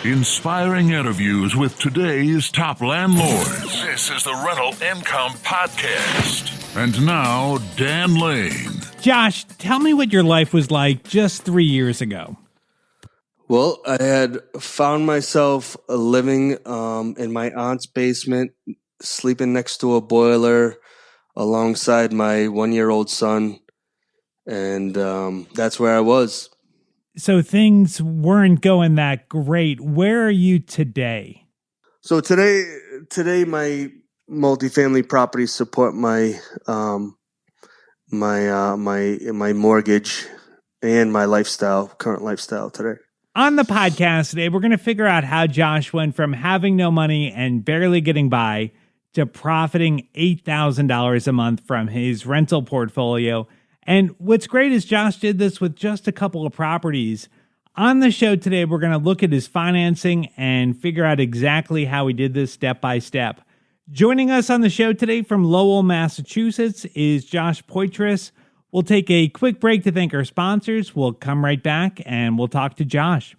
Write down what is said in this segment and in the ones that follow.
Inspiring interviews with today's top landlords. This is the Rental Income Podcast. And now, Dan Lane. Josh, tell me what your life was like just 3 years ago. Well, I had found myself living in my aunt's basement, sleeping next to a boiler alongside my 1-year-old son. And that's where I was. So things weren't going that great. Where are you today? So today my multifamily properties support my my mortgage and my current lifestyle today. On the podcast today, we're going to figure out how Josh went from having no money and barely getting by to profiting $8,000 a month from his rental portfolio. And what's great is Josh did this with just a couple of properties. On the show today, we're going to look at his financing and figure out exactly how he did this step by step. Joining us on the show today from Lowell, Massachusetts is Josh Poitras. We'll take a quick break to thank our sponsors. We'll come right back and we'll talk to Josh.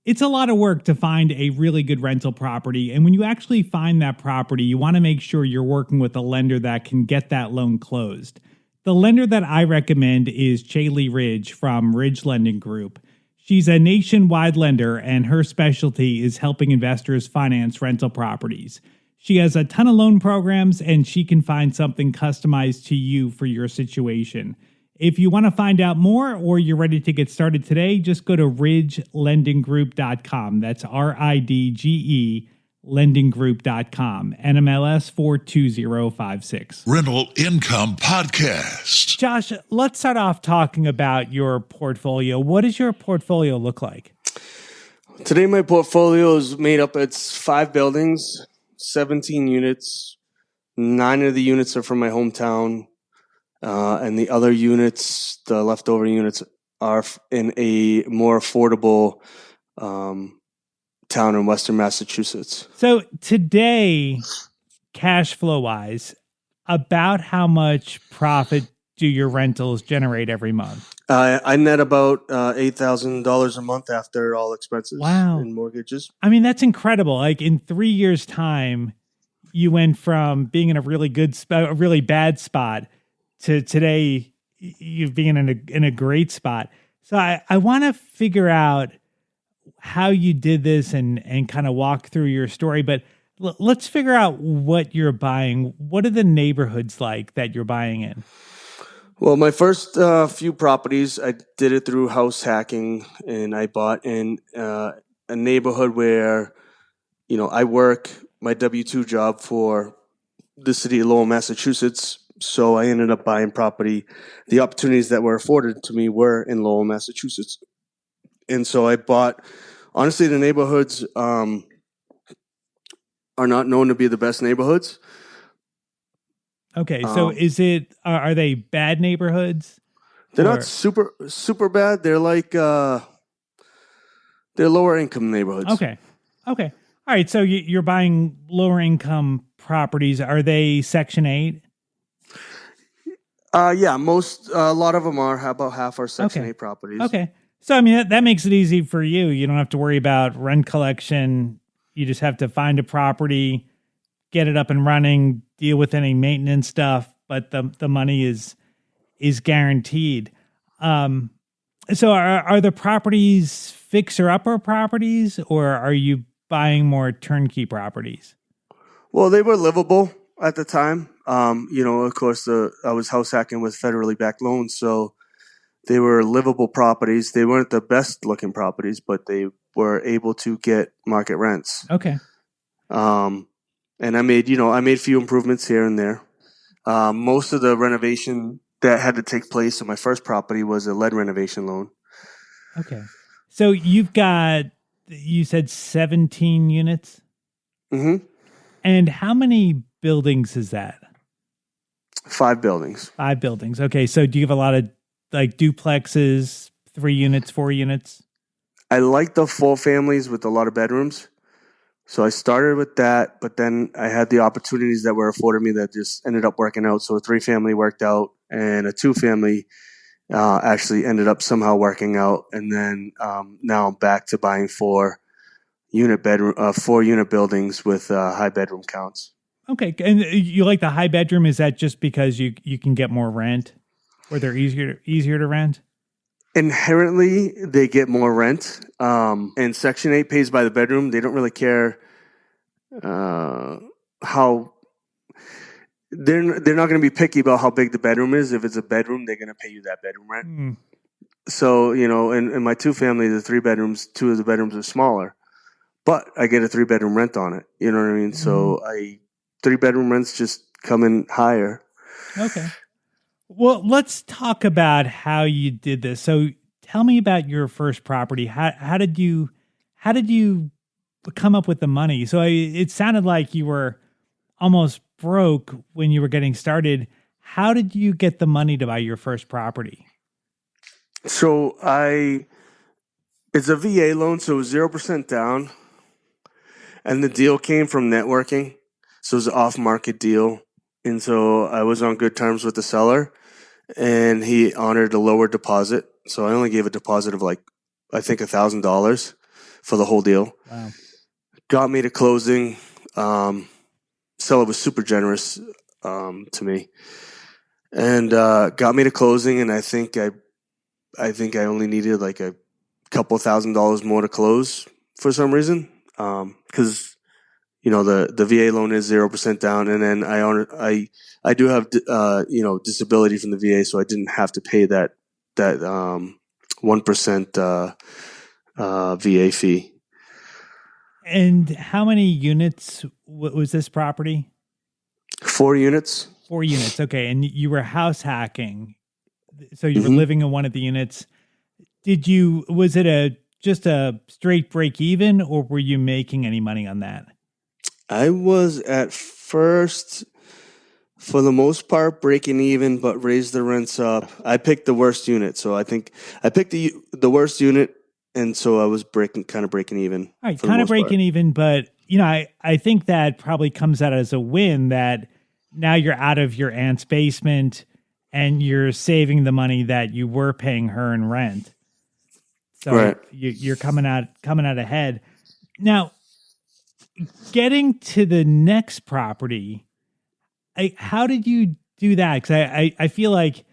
It's a lot of work to find a really good rental property. And when you actually find that property, you want to make sure you're working with a lender that can get that loan closed. The lender that I recommend is Chaley Ridge from Ridge Lending Group. She's a nationwide lender, and her specialty is helping investors finance rental properties. She has a ton of loan programs, and she can find something customized to you for your situation. If you want to find out more or you're ready to get started today, just go to ridgelendinggroup.com. That's RIDGE lendinggroup.com, NMLS 42056. Rental Income Podcast. Josh, let's start off talking about your portfolio. What does your portfolio look like? Today my portfolio is made up, it's 5 buildings, 17 units. 9 of the units are from my hometown, and the other units, the leftover units, are in a more affordable town in Western Massachusetts. So today, cash flow wise, about how much profit do your rentals generate every month? I net about $8,000 a month after all expenses and mortgages. I mean, that's incredible. Like in 3 years' time, you went from being in a really good spot, a really bad spot, to today you being in a great spot. So I want to figure out how you did this and kind of walk through your story, but let's figure out what you're buying. What are the neighborhoods like that you're buying in? Well, my first few properties, I did it through house hacking, and I bought in a neighborhood where, I work my W-2 job for the city of Lowell, Massachusetts. So I ended up buying property. The opportunities that were afforded to me were in Lowell, Massachusetts. And so I bought, honestly, the neighborhoods are not known to be the best neighborhoods. Okay, so are they bad neighborhoods? They're not super bad. They're like, they're lower income neighborhoods. Okay. All right, so you're buying lower income properties. Are they Section 8? Yeah, a lot of them are. About half are Section 8 properties. Okay. So, I mean, that makes it easy for you. You don't have to worry about rent collection. You just have to find a property, get it up and running, deal with any maintenance stuff, but the money is guaranteed. So are the properties fixer-upper properties, or are you buying more turnkey properties? Well, they were livable at the time. Of course, I was house hacking with federally backed loans, so they were livable properties. They weren't the best looking properties, but they were able to get market rents. Okay. And I made a few improvements here and there. Most of the renovation that had to take place on my first property was a lead renovation loan. Okay. So you said 17 units? Mm-hmm. And how many buildings is that? 5 buildings. 5 buildings. Okay. So do you have a lot of like duplexes, 3 units, 4 units? I like the 4 families with a lot of bedrooms. So I started with that, but then I had the opportunities that were afforded me that just ended up working out. So a 3-family worked out, and a 2-family actually ended up somehow working out. And then now I'm back to buying 4, four unit buildings with high bedroom counts. Okay. And you like the high bedroom? Is that just because you can get more rent, or they're easier to rent? Inherently, they get more rent. And Section 8 pays by the bedroom. They don't really care how. They're not going to be picky about how big the bedroom is. If it's a bedroom, they're going to pay you that bedroom rent. Mm. So, in my two family, the 3 bedrooms, 2 of the bedrooms are smaller, but I get a 3-bedroom rent on it. You know what I mean? So 3-bedroom rents just come in higher. Okay. Well, let's talk about how you did this. So tell me about your first property. How did you come up with the money? So it sounded like you were almost broke when you were getting started. How did you get the money to buy your first property? So it's a VA loan, so it was 0% down. And the deal came from networking. So it was an off-market deal. And so I was on good terms with the seller, and he honored a lower deposit. So I only gave a deposit of I think $1,000 for the whole deal. Wow. Got me to closing. Seller was super generous to me, and got me to closing. And I think I only needed like a couple $1,000 more to close for some reason, because the VA loan is 0% down, and then I do have disability from the VA, so I didn't have to pay that 1% VA fee. And how many units was this property? 4 units. 4 units. Okay. And you were house hacking. So you were living in one of the units. Was it just a straight break even, or were you making any money on that? I was at first, for the most part, breaking even, but raised the rents up. I picked the worst unit. So I think I picked the worst unit. And so I was kind of breaking even. All right, kind of breaking even, but I think that probably comes out as a win that now you're out of your aunt's basement and you're saving the money that you were paying her in rent. So right. You're coming out ahead. Now, getting to the next property, how did you do that? Because I feel like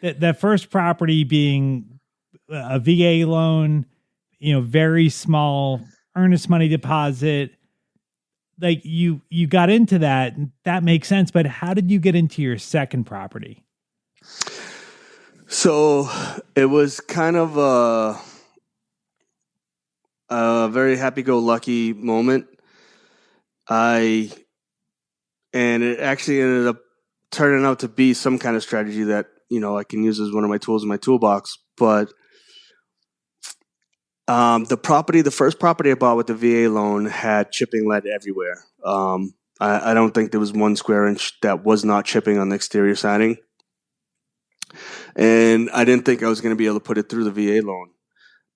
that first property being a VA loan, very small earnest money deposit, like you got into that. That makes sense. But how did you get into your second property? So it was kind of a very happy-go-lucky moment. And it actually ended up turning out to be some kind of strategy that, I can use as one of my tools in my toolbox. But the first property I bought with the VA loan had chipping lead everywhere. I don't think there was 1 square inch that was not chipping on the exterior siding. And I didn't think I was going to be able to put it through the VA loan.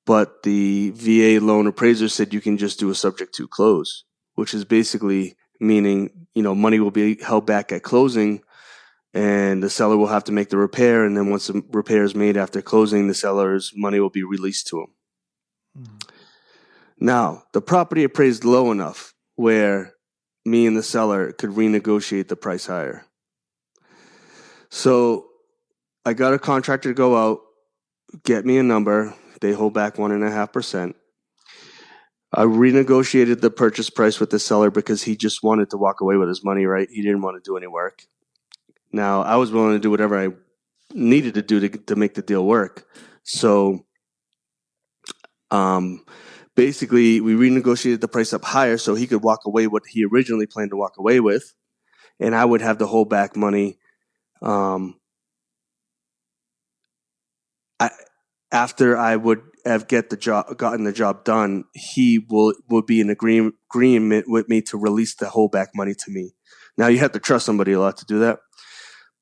But the VA loan appraiser said you can just do a subject to close, which is basically meaning, money will be held back at closing, and the seller will have to make the repair. And then once the repair is made after closing, the seller's money will be released to him. Now, the property appraised low enough where me and the seller could renegotiate the price higher. So I got a contractor to go out, get me a number. They hold back 1.5%. I renegotiated the purchase price with the seller because he just wanted to walk away with his money, right? He didn't want to do any work. Now, I was willing to do whatever I needed to do to make the deal work. So basically, we renegotiated the price up higher so he could walk away what he originally planned to walk away with, and I would have to hold back money. After I would have gotten the job done, he would be in agreement with me to release the holdback money to me. Now, you have to trust somebody a lot to do that,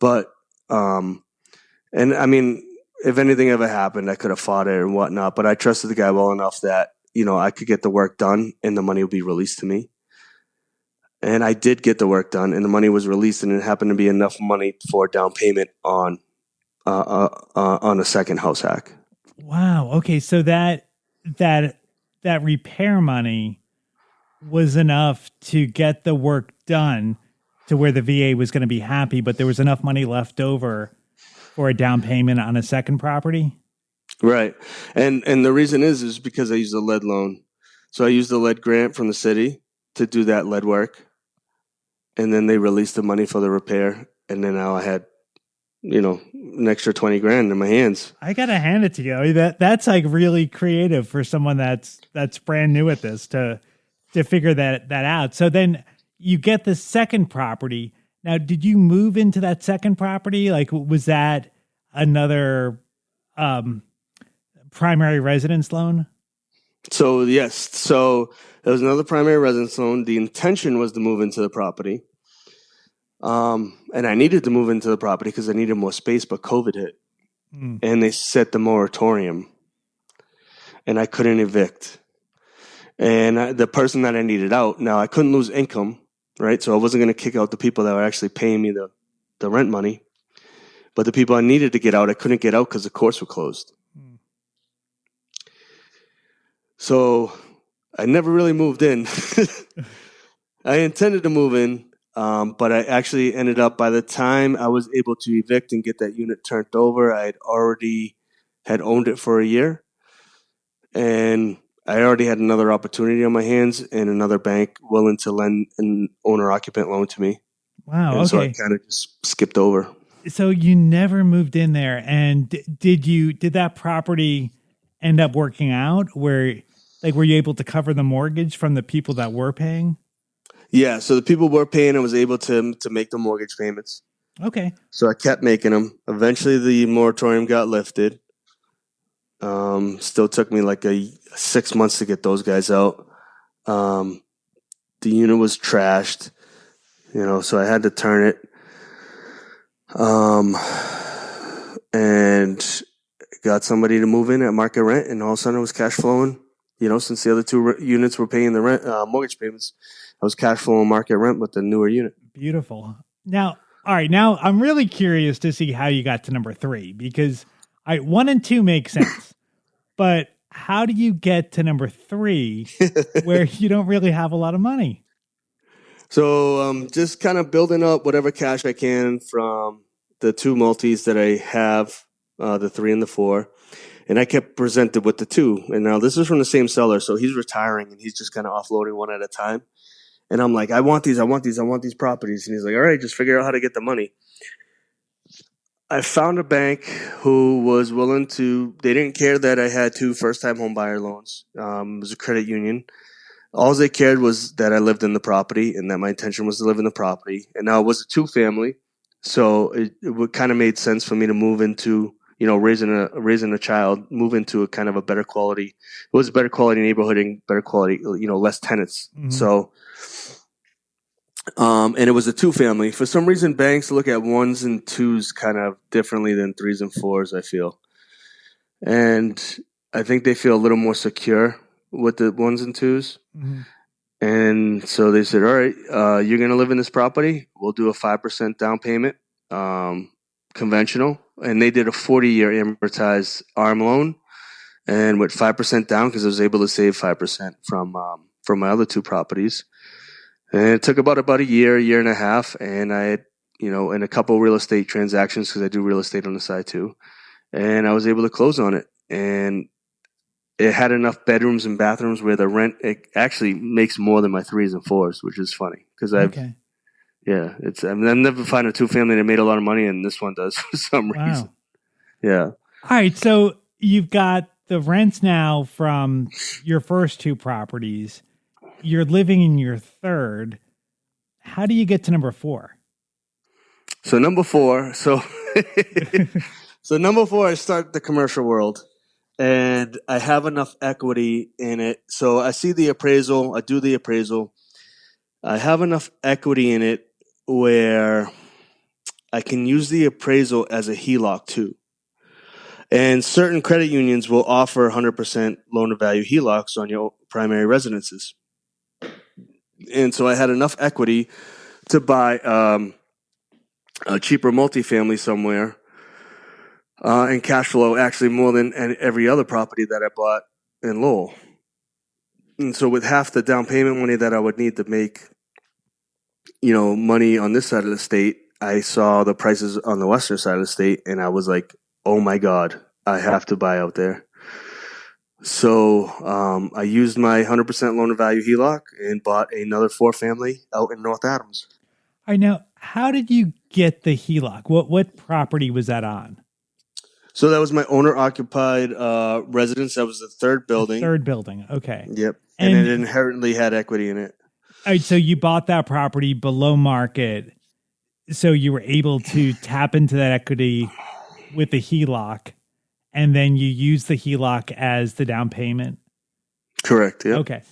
but and I mean, if anything ever happened, I could have fought it and whatnot. But I trusted the guy well enough that I could get the work done and the money would be released to me. And I did get the work done, and the money was released, and it happened to be enough money for down payment on a second house hack. Wow. Okay. So that repair money was enough to get the work done to where the VA was going to be happy, but there was enough money left over for a down payment on a second property? Right. And the reason is because I used a lead loan. So I used the lead grant from the city to do that lead work. And then they released the money for the repair. And then now I had, an extra 20 grand in my hands. I got to hand it to you. That's like really creative for someone that's brand new at this to figure that out. So then you get the second property. Now, did you move into that second property? Like, was that another primary residence loan? So, yes. So there was another primary residence loan. The intention was to move into the property. And I needed to move into the property because I needed more space, but COVID hit. And they set the moratorium. And I couldn't evict. And the person that I needed out, now I couldn't lose income, right? So I wasn't going to kick out the people that were actually paying me the rent money. But the people I needed to get out, I couldn't get out because the courts were closed. So I never really moved in. I intended to move in, but I actually ended up, by the time I was able to evict and get that unit turned over, I had owned it for a year. And I already had another opportunity on my hands and another bank willing to lend an owner-occupant loan to me. Wow, and okay. So I kind of just skipped over. So you never moved in there. And did that property end up working out were you able to cover the mortgage from the people that were paying? Yeah, so the people were paying. I was able to make the mortgage payments. Okay. So I kept making them. Eventually, the moratorium got lifted. Still took me like 6 months to get those guys out. The unit was trashed, so I had to turn it. And got somebody to move in at market rent, and all of a sudden it was cash flowing. Since the other two units were paying the rent, mortgage payments, I was cash flowing market rent with the newer unit. Beautiful. Now, all right. Now I'm really curious to see how you got to number 3, because 1 and 2 make sense, but how do you get to number 3 where you don't really have a lot of money? So just kind of building up whatever cash I can from the 2 multis that I have, the 3 and the 4. And I kept presented with the 2. And now this is from the same seller. So he's retiring and he's just kind of offloading one at a time. And I'm like, I want these properties. And he's like, all right, just figure out how to get the money. I found a bank who was willing to, they didn't care that I had 2 first-time home buyer loans. It was a credit union. All they cared was that I lived in the property and that my intention was to live in the property. And now it was a 2-family. So it kind of made sense for me to move into, raising a child, move into a kind of a better quality. It was a better quality neighborhood and better quality, less tenants. Mm-hmm. So, and it was a 2-family. For some reason, banks look at 1s and 2s kind of differently than 3s and 4s, I feel. And I think they feel a little more secure with the 1s and 2s. Mm-hmm. And so they said, all right, you're going to live in this property. We'll do a 5% down payment, conventional. And they did a 40-year amortized ARM loan, and with 5% down because I was able to save 5% from my other 2 properties. And it took about a year and a half, and I had, in a couple real estate transactions because I do real estate on the side too, and I was able to close on it. And it had enough bedrooms and bathrooms where the rent it actually makes more than my 3s and 4s, which is funny because I've never found a 2-family that made a lot of money, and this one does for some reason. Yeah. All right, so you've got the rents now from your first 2 properties. You're living in your 3rd. How do you get to number 4? So number 4, so number 4, I start the commercial world. And I have enough equity in it. So I see the appraisal. I do the appraisal. I have enough equity in it where I can use the appraisal as a HELOC too. And certain credit unions will offer 100% loan-to-value HELOCs on your primary residences. And so I had enough equity to buy a cheaper multifamily somewhere. And cash flow actually more than every other property that I bought in Lowell. And so with half the down payment money that I would need to make, money on this side of the state, I saw the prices on the western side of the state, and I was like, oh my God, I have to buy out there. So I used my 100% loan to value HELOC and bought another 4-family out in North Adams. All right, now, how did you get the HELOC? What property was that on? So that was my owner-occupied residence. That was the third building. Third building, okay. Yep, and it inherently had equity in it. All right, so you bought that property below market, so you were able to tap into that equity with the HELOC, and then you use the HELOC as the down payment? Correct, yeah. Okay.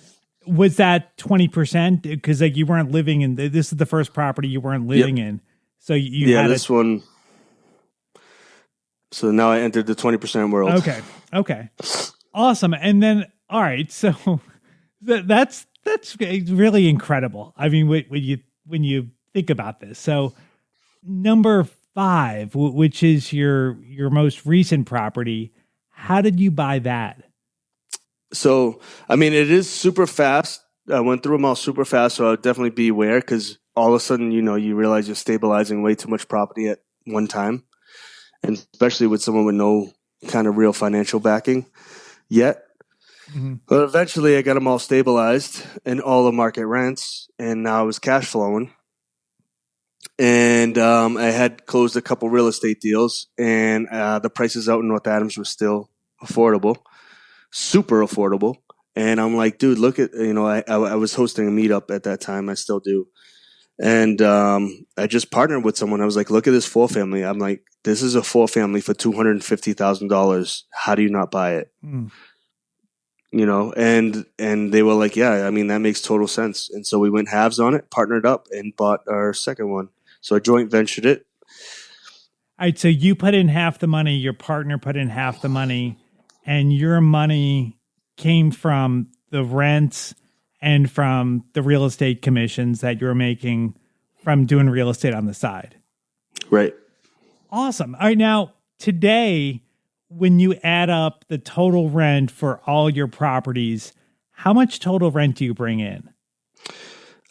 Was that 20%? Because you weren't living in, this is the first property you weren't living in. So you had this one. So now I entered the 20% world. Okay. Awesome. And then, all right, so that's really incredible. I mean, when you think about this. So number 5, which is your most recent property, how did you buy that? So, I mean, it is super fast. I went through them all super fast, so I would definitely be aware, because all of a sudden, you realize you're stabilizing way too much property at one time, and especially with someone with no kind of real financial backing yet. Mm-hmm. But eventually I got them all stabilized and all the market rents, and now I was cash flowing. And I had closed a couple real estate deals, and the prices out in North Adams were still affordable. Super affordable. And I'm like, dude, look at, I was hosting a meetup at that time. I still do. And I just partnered with someone. I was like, look at this 4-family. I'm like, this is a 4-family for $250,000. How do you not buy it? Mm. And they were like, yeah, I mean, that makes total sense. And so we went halves on it, partnered up, and bought our second one. So I joint ventured it. All right. So you put in half the money, your partner put in half the money, and your money came from the rents and from the real estate commissions that you're making from doing real estate on the side. Right. Awesome. All right. Now, today, when you add up the total rent for all your properties, how much total rent do you bring in?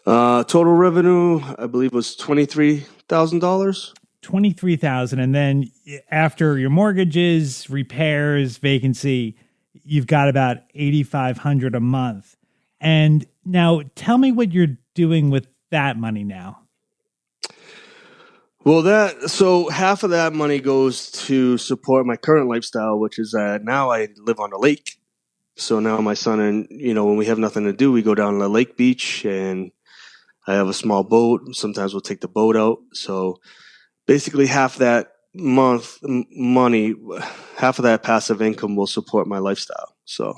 Total revenue, I believe, was $23,000. $23,000, and then after your mortgages, repairs, vacancy, you've got about $8,500 a month. And now, tell me what you're doing with that money now. Well, so half of that money goes to support my current lifestyle, which is that now I live on a lake. So now my son and, when we have nothing to do, we go down to the lake beach, and I have a small boat. Sometimes we'll take the boat out. So basically half that month money, half of that passive income will support my lifestyle. So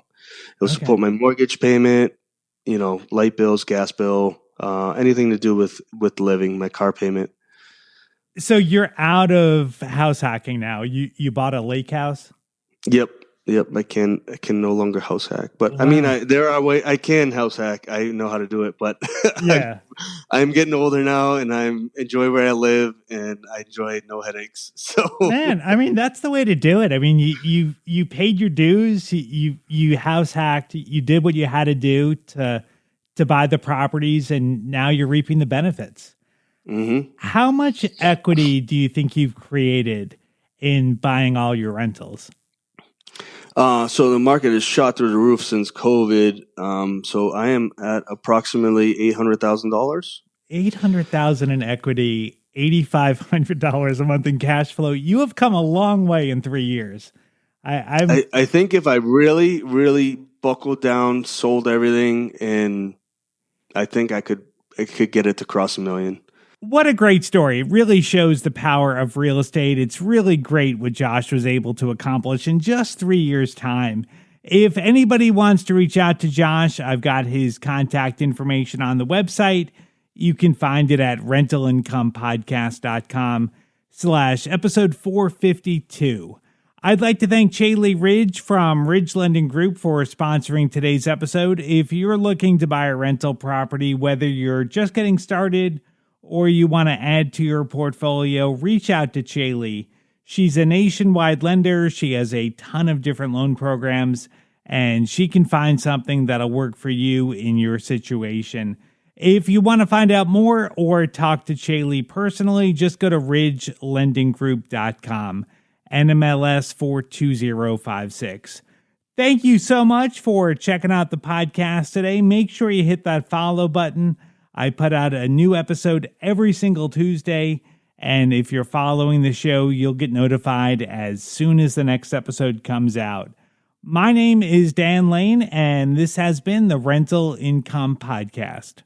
it'll support my mortgage payment, light bills, gas bill, anything to do with living, my car payment. So you're out of house hacking now. You bought a lake house? Yep. I can no longer house hack, but wow. I mean, I can house hack. I know how to do it, but yeah, I'm getting older now, and I enjoy where I live, and I enjoy no headaches. So, man, I mean, that's the way to do it. I mean, you paid your dues, you house hacked, you did what you had to do to buy the properties, and now you're reaping the benefits. Mm-hmm. How much equity do you think you've created in buying all your rentals? So the market has shot through the roof since COVID. So I am at approximately $800,000. $800,000 in equity, $8,500 a month in cash flow. You have come a long way in 3 years. I think if I really, really buckled down, sold everything, and I think I could get it to cross $1 million. What a great story. It really shows the power of real estate. It's really great what Josh was able to accomplish in just 3 years' time. If anybody wants to reach out to Josh, I've got his contact information on the website. You can find it at rentalincomepodcast.com/episode 452. I'd like to thank Chaley Ridge from Ridge Lending Group for sponsoring today's episode. If you're looking to buy a rental property, whether you're just getting started or you want to add to your portfolio, reach out to Chaley. She's a nationwide lender. She has a ton of different loan programs, and she can find something that'll work for you in your situation. If you want to find out more or talk to Shaylee personally, just go to ridgelendinggroup.com, NMLS 42056. Thank you so much for checking out the podcast today. Make sure you hit that follow button. I put out a new episode every single Tuesday, and if you're following the show, you'll get notified as soon as the next episode comes out. My name is Dan Lane, and this has been the Rental Income Podcast.